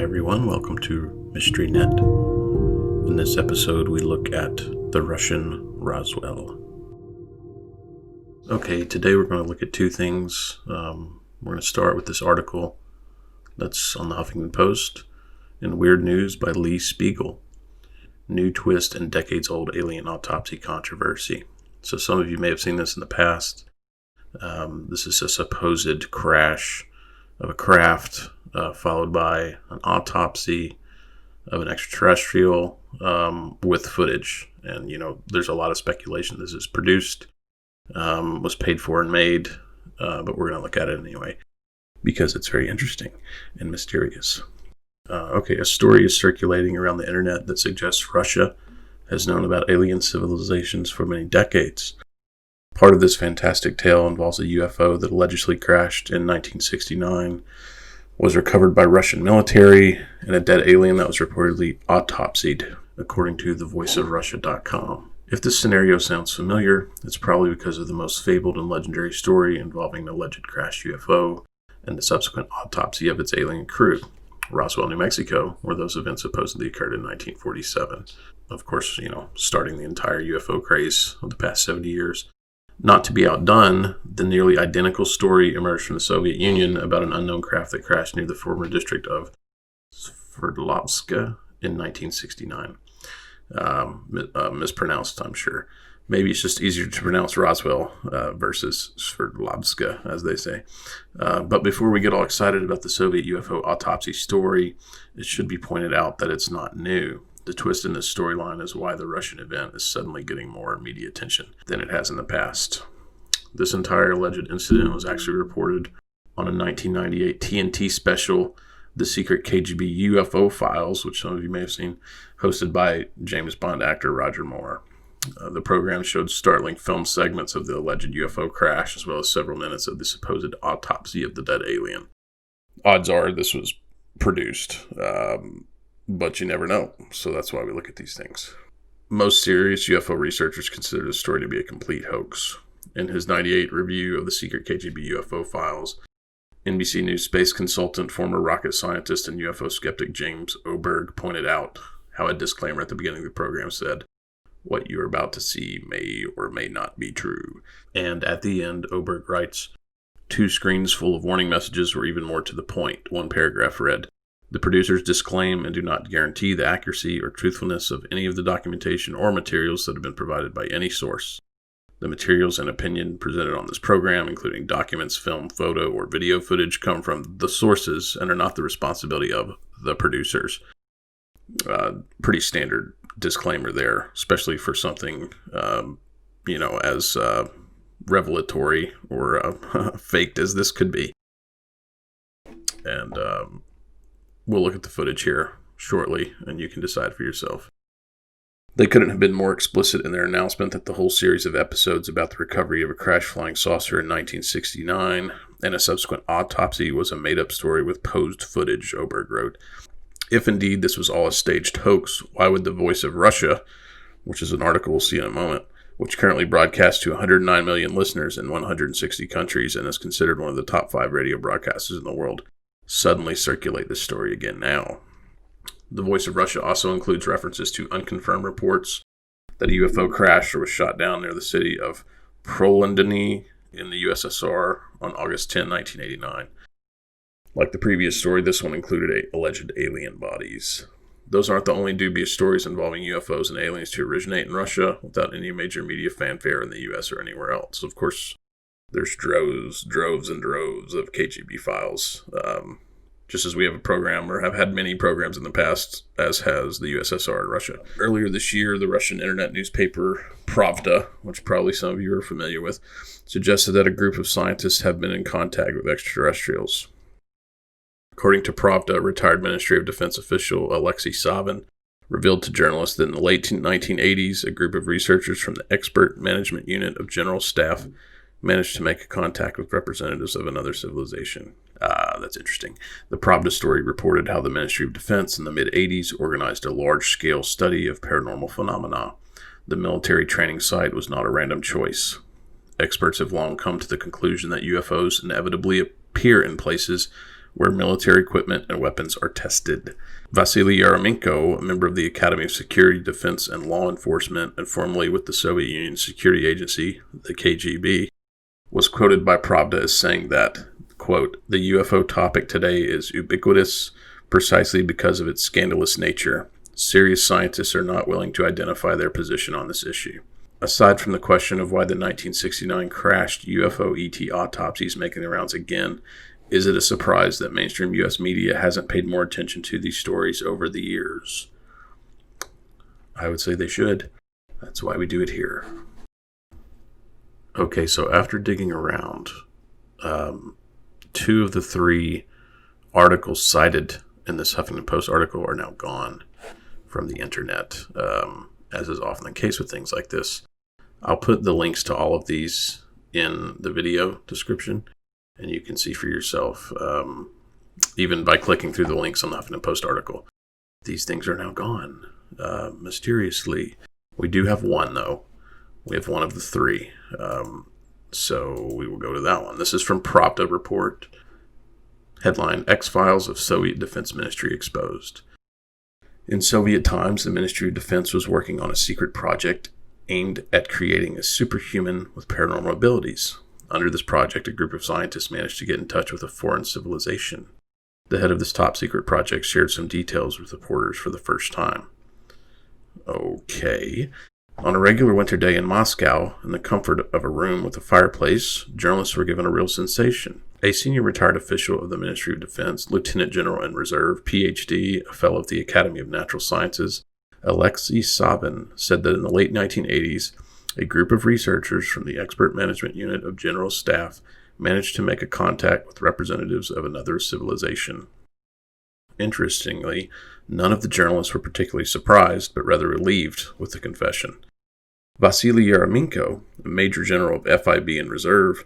Hi everyone, welcome to MysteryNet. In this episode we look at the Russian Roswell. Okay, today we're going to look at two things. We're going to start with this article that's on the Huffington Post in Weird News by Lee Spiegel. New twist in decades-old alien autopsy controversy. So some of you may have seen this in the past. This is a supposed crash of a craft followed by an autopsy of an extraterrestrial with footage. And, there's a lot of speculation this is produced, was paid for and made, but we're going to look at it anyway because it's very interesting and mysterious. A story is circulating around the internet that suggests Russia has known about alien civilizations for many decades. Part of this fantastic tale involves a UFO that allegedly crashed in 1969, was recovered by Russian military, and a dead alien that was reportedly autopsied, according to thevoiceofrussia.com. If this scenario sounds familiar, it's probably because of the most fabled and legendary story involving the alleged crashed UFO and the subsequent autopsy of its alien crew. Roswell, New Mexico, where those events supposedly occurred in 1947. Of course, starting the entire UFO craze of the past 70 years. Not to be outdone, the nearly identical story emerged from the Soviet Union about an unknown craft that crashed near the former district of Sverdlovsk in 1969. Mispronounced, I'm sure. Maybe it's just easier to pronounce Roswell versus Sverdlovsk, as they say. But before we get all excited about the Soviet UFO autopsy story, it should be pointed out that it's not new. The twist in this storyline is why the Russian event is suddenly getting more media attention than it has in the past. This entire alleged incident was actually reported on a 1998 TNT special, The Secret KGB UFO Files, which some of you may have seen, hosted by James Bond actor Roger Moore. The program showed startling film segments of the alleged UFO crash, as well as several minutes of the supposed autopsy of the dead alien. Odds are this was produced, but you never know, so that's why we look at these things. Most serious UFO researchers consider the story to be a complete hoax. In his 1998 review of the secret KGB UFO files, NBC News space consultant, former rocket scientist, and UFO skeptic James Oberg pointed out how a disclaimer at the beginning of the program said, "What you are about to see may or may not be true." And at the end, Oberg writes, 2 screens full of warning messages were even more to the point. One paragraph read, "The producers disclaim and do not guarantee the accuracy or truthfulness of any of the documentation or materials that have been provided by any source. The materials and opinion presented on this program, including documents, film, photo, or video footage, come from the sources and are not the responsibility of the producers." Pretty standard disclaimer there, especially for something, as revelatory or faked as this could be. And we'll look at the footage here shortly, and you can decide for yourself. They couldn't have been more explicit in their announcement that the whole series of episodes about the recovery of a crashed flying saucer in 1969 and a subsequent autopsy was a made-up story with posed footage, Oberg wrote. If indeed this was all a staged hoax, why would the Voice of Russia, which is an article we'll see in a moment, which currently broadcasts to 109 million listeners in 160 countries and is considered one of the top 5 radio broadcasters in the world, suddenly circulate this story again now? The Voice of Russia also includes references to unconfirmed reports that a UFO crashed or was shot down near the city of Prolondony in the USSR on August 10, 1989. Like the previous story, this one included alleged alien bodies. Those aren't the only dubious stories involving UFOs and aliens to originate in Russia without any major media fanfare in the US or anywhere else. Of course, there's droves and droves of KGB files. Just as we have a program, or have had many programs in the past, as has the USSR and Russia. Earlier this year, the Russian internet newspaper Pravda, which probably some of you are familiar with, suggested that a group of scientists have been in contact with extraterrestrials. According to Pravda, retired Ministry of Defense official Alexei Savin revealed to journalists that in the late 1980s, a group of researchers from the Expert Management Unit of General Staff managed to make contact with representatives of another civilization. That's interesting. The Pravda story reported how the Ministry of Defense in the mid-80s organized a large-scale study of paranormal phenomena. The military training site was not a random choice. Experts have long come to the conclusion that UFOs inevitably appear in places where military equipment and weapons are tested. Vasily Yarmolenko, a member of the Academy of Security, Defense, and Law Enforcement, and formerly with the Soviet Union Security Agency, the KGB, was quoted by Pravda as saying that, quote, "The UFO topic today is ubiquitous precisely because of its scandalous nature. Serious scientists are not willing to identify their position on this issue." Aside from the question of why the 1969 crashed UFO ET autopsies making the rounds again, is it a surprise that mainstream U.S. media hasn't paid more attention to these stories over the years? I would say they should. That's why we do it here. Okay, so after digging around, 2 of the 3 articles cited in this Huffington Post article are now gone from the internet, as is often the case with things like this. I'll put the links to all of these in the video description, and you can see for yourself, even by clicking through the links on the Huffington Post article. These things are now gone, mysteriously. We do have one, though. We have one of the 3. So we will go to that one. This is from Pravda Report. Headline, X-Files of Soviet Defense Ministry Exposed. In Soviet times, the Ministry of Defense was working on a secret project aimed at creating a superhuman with paranormal abilities. Under this project, a group of scientists managed to get in touch with a foreign civilization. The head of this top-secret project shared some details with reporters for the first time. Okay. On a regular winter day in Moscow, in the comfort of a room with a fireplace, journalists were given a real sensation. A senior retired official of the Ministry of Defense, Lieutenant General in Reserve, PhD, a fellow of the Academy of Natural Sciences, Alexei Savin, said that in the late 1980s, a group of researchers from the Expert Management Unit of General Staff managed to make a contact with representatives of another civilization. Interestingly, none of the journalists were particularly surprised, but rather relieved with the confession. Vasily Yarmolenko, a Major General of FIB in Reserve,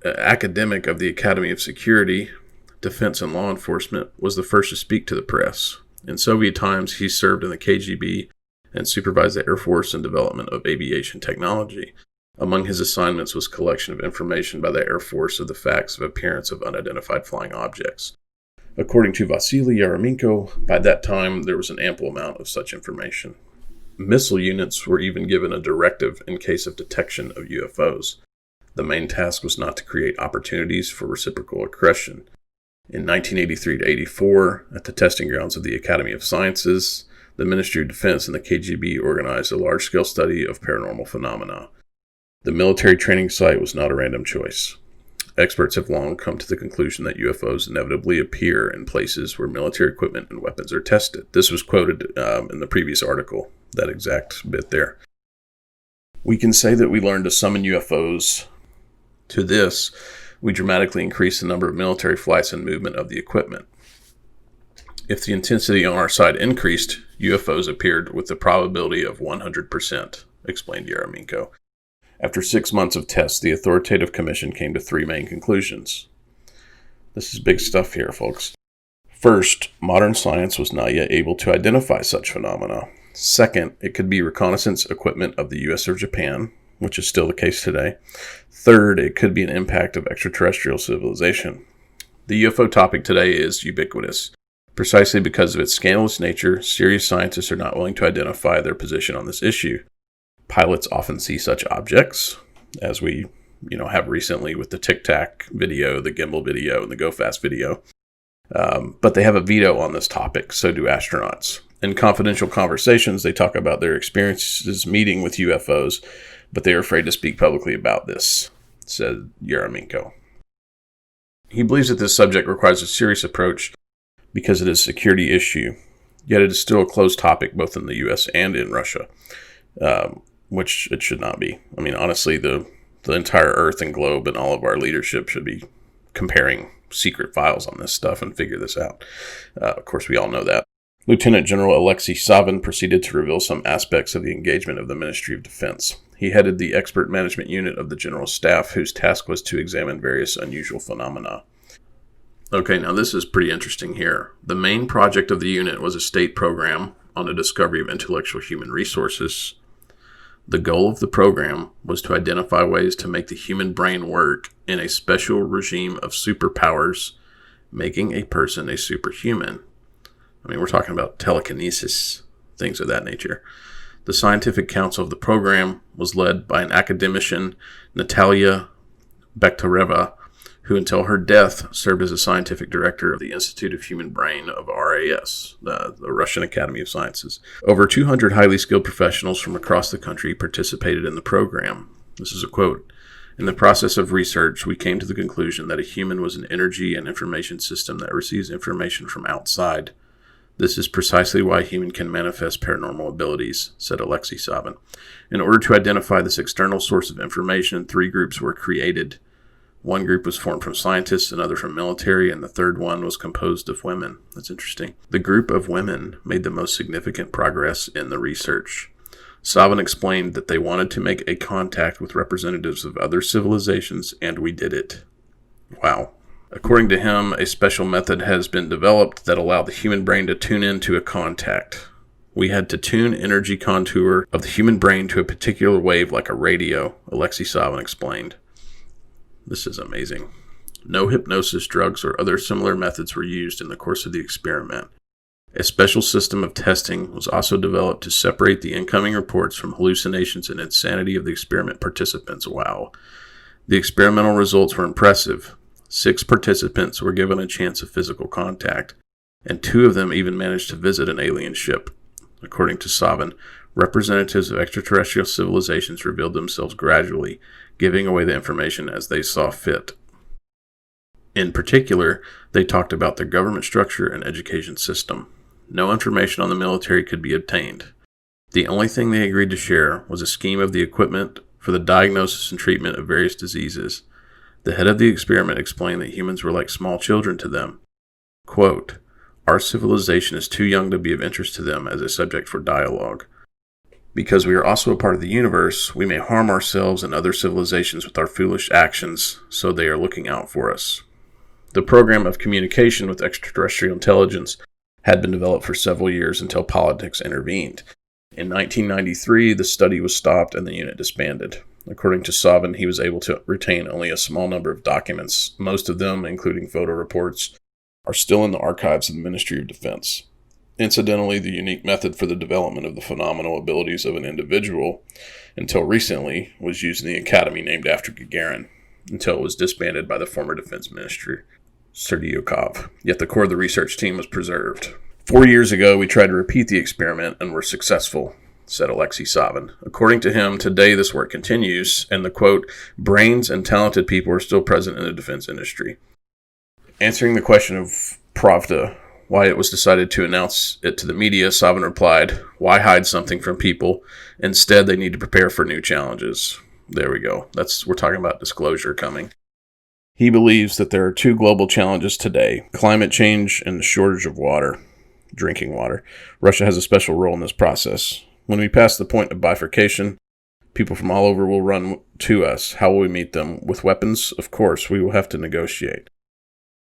academic of the Academy of Security, Defense, and Law Enforcement, was the first to speak to the press. In Soviet times, he served in the KGB and supervised the Air Force and development of aviation technology. Among his assignments was collection of information by the Air Force of the facts of appearance of unidentified flying objects. According to Vasily Yarmolenko, by that time there was an ample amount of such information. Missile units were even given a directive in case of detection of UFOs. The main task was not to create opportunities for reciprocal aggression. In 1983 to 84, at the testing grounds of the Academy of Sciences, the Ministry of Defense and the KGB organized a large-scale study of paranormal phenomena. The military training site was not a random choice. Experts have long come to the conclusion that UFOs inevitably appear in places where military equipment and weapons are tested. This was quoted in the previous article, that exact bit there. We can say that we learned to summon UFOs. To this, we dramatically increased the number of military flights and movement of the equipment. If the intensity on our side increased, UFOs appeared with the probability of 100%, explained Yarmolenko. After 6 months of tests, the authoritative commission came to 3 main conclusions. This is big stuff here, folks. First, modern science was not yet able to identify such phenomena. Second, it could be reconnaissance equipment of the US or Japan, which is still the case today. Third, it could be an impact of extraterrestrial civilization. The UFO topic today is ubiquitous. Precisely because of its scandalous nature, serious scientists are not willing to identify their position on this issue. Pilots often see such objects, as we have recently with the Tic Tac video, the gimbal video, and the Go Fast video. But they have a veto on this topic, so do astronauts. In confidential conversations, they talk about their experiences meeting with UFOs, but they are afraid to speak publicly about this, said Yarmolenko. He believes that this subject requires a serious approach because it is a security issue, yet it is still a closed topic both in the U.S. and in Russia, which it should not be. I mean, honestly, the entire Earth and globe and all of our leadership should be comparing secret files on this stuff and figure this out. Of course, we all know that. Lieutenant General Alexei Savin proceeded to reveal some aspects of the engagement of the Ministry of Defense. He headed the Expert Management Unit of the General Staff, whose task was to examine various unusual phenomena. Okay, now this is pretty interesting here. The main project of the unit was a state program on the discovery of intellectual human resources. The goal of the program was to identify ways to make the human brain work in a special regime of superpowers making a person a superhuman. I mean, we're talking about telekinesis, things of that nature. The scientific council of the program was led by an academician, Natalia Bektareva, who until her death served as a scientific director of the Institute of Human Brain of RAS, the Russian Academy of Sciences. Over 200 highly skilled professionals from across the country participated in the program. This is a quote. In the process of research, we came to the conclusion that a human was an energy and information system that receives information from outside. This is precisely why a human can manifest paranormal abilities, said Alexei Saban. In order to identify this external source of information, 3 groups were created. One group was formed from scientists, another from military, and the third one was composed of women. That's interesting. The group of women made the most significant progress in the research. Saban explained that they wanted to make a contact with representatives of other civilizations, and we did it. Wow. According to him, a special method has been developed that allowed the human brain to tune into a contact. We had to tune energy contour of the human brain to a particular wave like a radio, Alexei Saban explained. This is amazing. No hypnosis, drugs, or other similar methods were used in the course of the experiment. A special system of testing was also developed to separate the incoming reports from hallucinations and insanity of the experiment participants. Wow. The experimental results were impressive. 6 participants were given a chance of physical contact, and 2 of them even managed to visit an alien ship. According to Saban, representatives of extraterrestrial civilizations revealed themselves gradually, giving away the information as they saw fit. In particular, they talked about their government structure and education system. No information on the military could be obtained. The only thing they agreed to share was a scheme of the equipment for the diagnosis and treatment of various diseases. The head of the experiment explained that humans were like small children to them. Quote, "Our civilization is too young to be of interest to them as a subject for dialogue. Because we are also a part of the universe, we may harm ourselves and other civilizations with our foolish actions, so they are looking out for us." The program of communication with extraterrestrial intelligence had been developed for several years until politics intervened. In 1993, the study was stopped and the unit disbanded. According to Saban, he was able to retain only a small number of documents. Most of them, including photo reports, are still in the archives of the Ministry of Defense. Incidentally, the unique method for the development of the phenomenal abilities of an individual, until recently, was used in the academy named after Gagarin, until it was disbanded by the former Defense Minister, Serdyukov. Yet the core of the research team was preserved. 4 years ago, we tried to repeat the experiment and were successful, said Alexei Saban. According to him, today this work continues, and the quote, "brains and talented people are still present in the defense industry." Answering the question of Pravda, why it was decided to announce it to the media, Saban replied, "Why hide something from people? Instead, they need to prepare for new challenges." There we go. We're talking about disclosure coming. He believes that there are 2 global challenges today: climate change and the shortage of water, drinking water. Russia has a special role in this process. When we pass the point of bifurcation, people from all over will run to us. How will we meet them? With weapons? Of course, we will have to negotiate.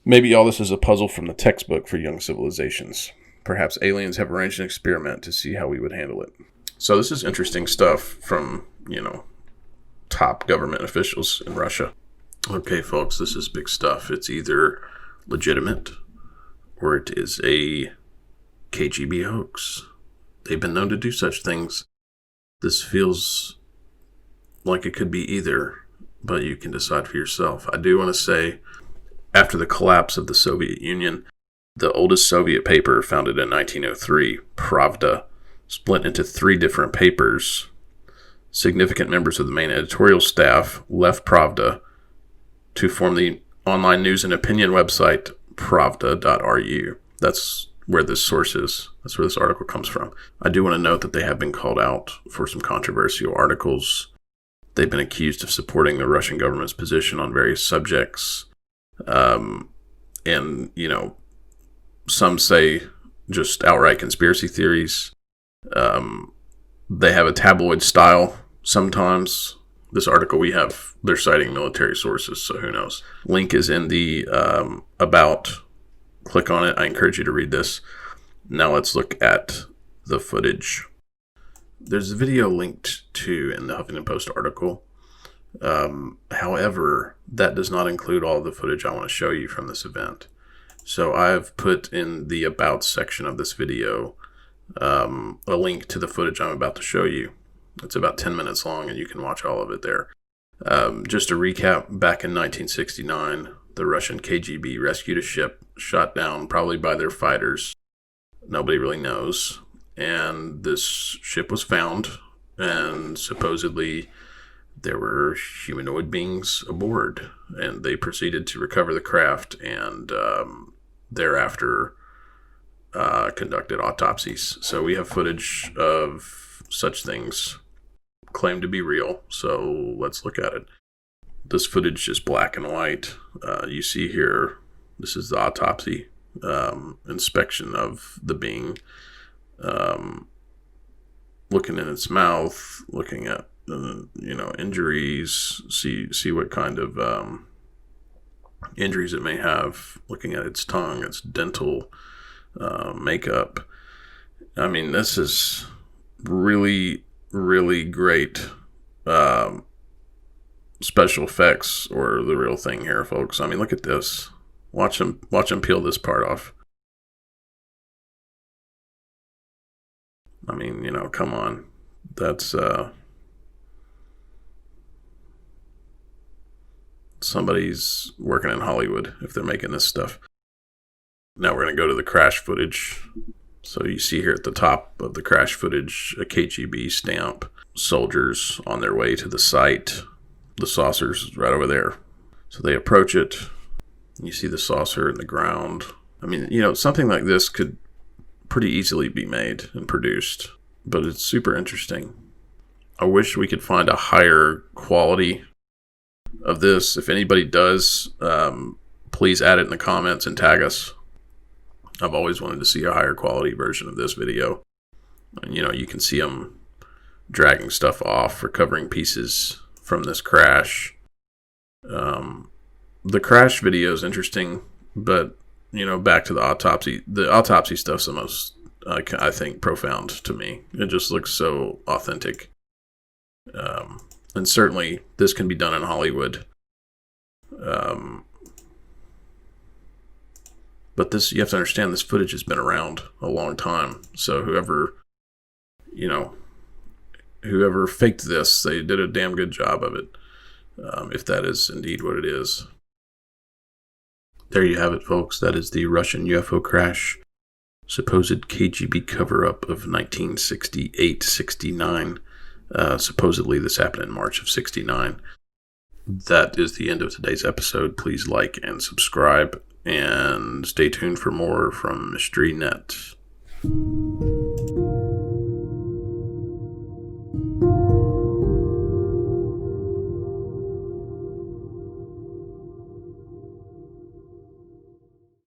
Maybe all this is a puzzle from the textbook for young civilizations. Perhaps aliens have arranged an experiment to see how we would handle it. So this is interesting stuff from, top government officials in Russia. Okay, folks, this is big stuff. It's either legitimate or it is a KGB hoax. They've been known to do such things. This feels like it could be either, but you can decide for yourself. I do want to say, after the collapse of the Soviet Union, the oldest Soviet paper, founded in 1903, Pravda, split into 3 different papers. Significant members of the main editorial staff left Pravda to form the online news and opinion website pravda.ru. That's where this source is. That's where this article comes from. I do want to note that they have been called out for some controversial articles. They've been accused of supporting the Russian government's position on various subjects. And, some say just outright conspiracy theories. They have a tabloid style sometimes. This article we have, they're citing military sources, so who knows. Link is in the about. Click on it. I encourage you to read this. Now let's look at the footage. There's a video linked to in the Huffington Post article. However, that does not include all of the footage I want to show you from this event. So I've put in the About section of this video a link to the footage I'm about to show you. It's about 10 minutes long, and you can watch all of it there. Just to recap, back in 1969, the Russian KGB rescued a ship shot down probably by their fighters. Nobody really knows. And this ship was found, and supposedly there were humanoid beings aboard, and they proceeded to recover the craft and thereafter conducted autopsies. So we have footage of such things claimed to be real. So let's look at it. This footage is black and white. You see here, this is the autopsy inspection of the being, looking in its mouth, looking at injuries, see what kind of injuries it may have, looking at its tongue, its dental makeup. I mean, this is really, really great special effects, or the real thing here, folks. I mean, look at this. Watch them peel this part off. I mean, come on. That's somebody's working in Hollywood if they're making this stuff. Now we're going to go to the crash footage. So you see here at the top of the crash footage, a KGB stamp, soldiers on their way to the site. The saucer's right over there. So they approach it. You see the saucer in the ground. I mean, something like this could pretty easily be made and produced, but it's super interesting. I wish we could find a higher quality of this. If anybody does, please add it in the comments and tag us. I've always wanted to see a higher quality version of this video. And, you can see them dragging stuff off, recovering pieces from this crash. The crash video is interesting, but, back to the autopsy. The autopsy stuff's the most, I think, profound to me. It just looks so authentic. And certainly this can be done in Hollywood. But you have to understand, this footage has been around a long time. So whoever faked this, they did a damn good job of it. If that is indeed what it is. There you have it, folks. That is the Russian UFO crash. Supposed KGB cover-up of 1968-69. Supposedly this happened in March of 69. That is the end of today's episode. Please like and subscribe, and stay tuned for more from Mystery Net.